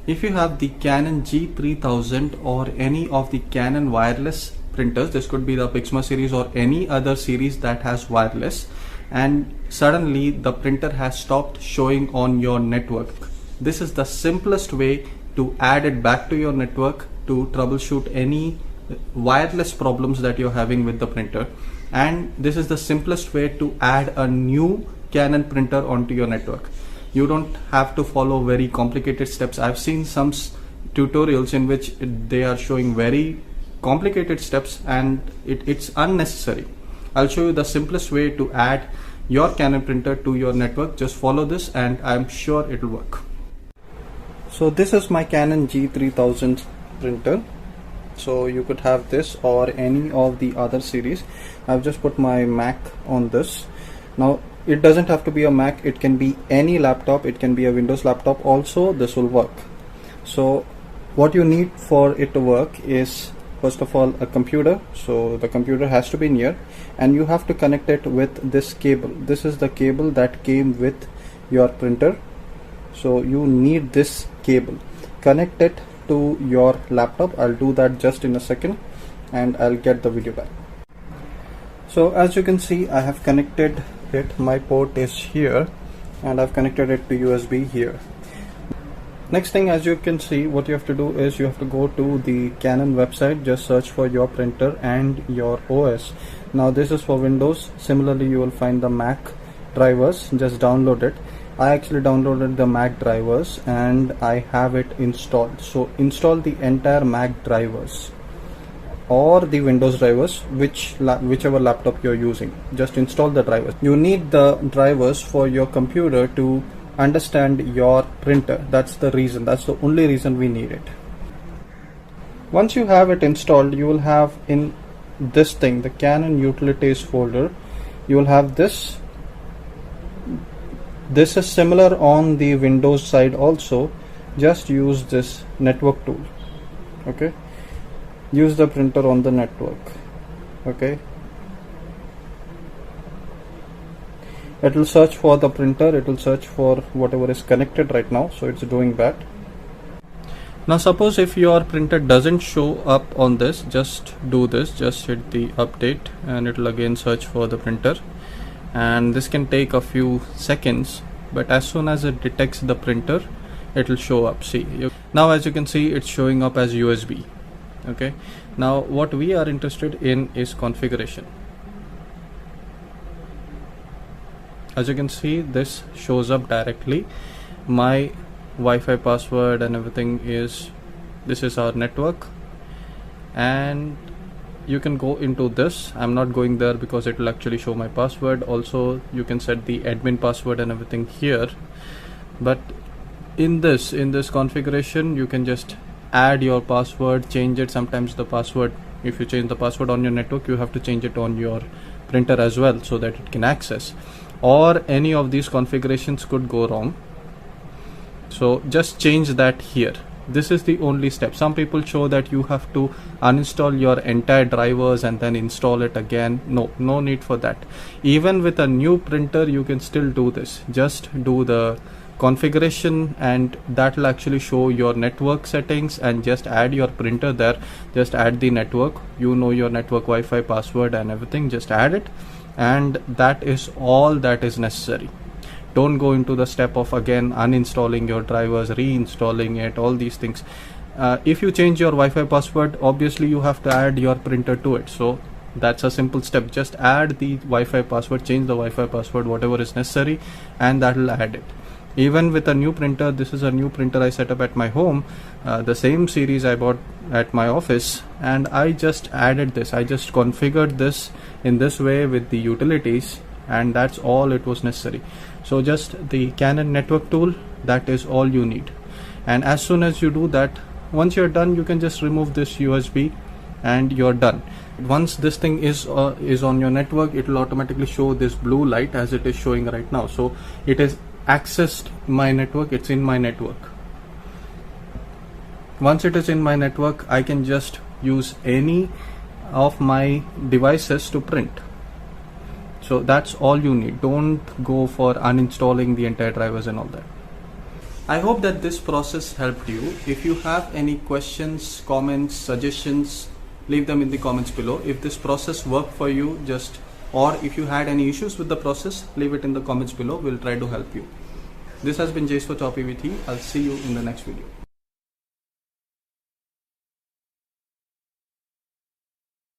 If you have the Canon G3000 or any of the Canon wireless printers, this could be the Pixma series or any other series that has wireless, and suddenly the printer has stopped showing on your network, this is the simplest way to add it back to your network to troubleshoot any wireless problems that you're having with the printer. And this is the simplest way to add a new Canon printer onto your network. You don't have to follow very complicated steps. I've seen some tutorials in which they are showing very complicated steps, and it's unnecessary. I'll show you the simplest way to add your Canon printer to your network. Just follow this and I'm sure it'll work. So this is my Canon G3000 printer. So you could have this or any of the other series. I've just put my Mac on this. Now it doesn't have to be a Mac, it can be any laptop, it can be a Windows laptop also, this will work. So what you need for it to work is, first of all, a computer. So the computer has to be near, and you have to connect it with this cable. This is the cable that came with your printer. So you need this cable. Connect it to your laptop. I'll do that just in a second and I'll get the video back. So as you can see, I have connected it. My port is here and I've connected it to USB here. Next thing, as you can see, what you have to do is you have to go to the Canon website, just search for your printer and your OS. Now this is for Windows. Similarly, you will find the Mac drivers, just download it. I actually downloaded the Mac drivers and I have it installed. So install the entire Mac drivers or the Windows drivers, whichever laptop you're using. Just install the drivers. You need the drivers for your computer to understand your printer. That's the reason, that's the only reason we need it. Once you have it installed, you will have in this thing, the Canon utilities folder, you will have this. This is similar on the Windows side also. Just use this network tool. Okay, use the printer on the network. Okay, it will search for the printer, it will search for whatever is connected right now, so it's doing that. Now suppose if your printer doesn't show up on this, just do this, just hit the update and it will again search for the printer, and this can take a few seconds, but as soon as it detects the printer, it will show up. See, now as you can see, it's showing up as USB. Okay, now what we are interested in is configuration. As you can see, this shows up directly. My Wi-Fi password and everything is, this is our network, and you can go into this. I'm not going there because it will actually show my password. Also you can set the admin password and everything here, but in this configuration you can just add your password, change it. Sometimes the password, if you change the password on your network, you have to change it on your printer as well so that it can access, or any of these configurations could go wrong. So just change that here. This is the only step. Some people show that you have to uninstall your entire drivers and then install it again. No need for that. Even with a new printer you can still do this. Just do the configuration and that will actually show your network settings, and just add your printer there. Just add the network, you know your network Wi-Fi password and everything, just add it, and that is all that is necessary. Don't go into the step of again uninstalling your drivers, reinstalling it, all these things. If you change your Wi-Fi password, obviously you have to add your printer to it. So that's a simple step. Just add the Wi-Fi password, change the Wi-Fi password, whatever is necessary, and that will add it. Even with a new printer, this is a new printer I set up at my home, the same series I bought at my office, and I just added this. I just configured this in this way with the utilities, and that's all it was necessary. So just the Canon network tool, that is all you need. And as soon as you do that, once you're done, you can just remove this USB and you're done. Once this thing is on your network, it will automatically show this blue light as it is showing right now. So it is accessed my network, it's in my network. Once it is in my network, I can just use any of my devices to print. So that's all you need. Don't go for uninstalling the entire drivers and all that. I hope that this process helped you. If you have any questions, comments, suggestions, leave them in the comments below. If this process worked for you, or if you had any issues with the process, leave it in the comments below. We'll try to help you. This has been Jace for Choppy with He. I'll see you in the next video.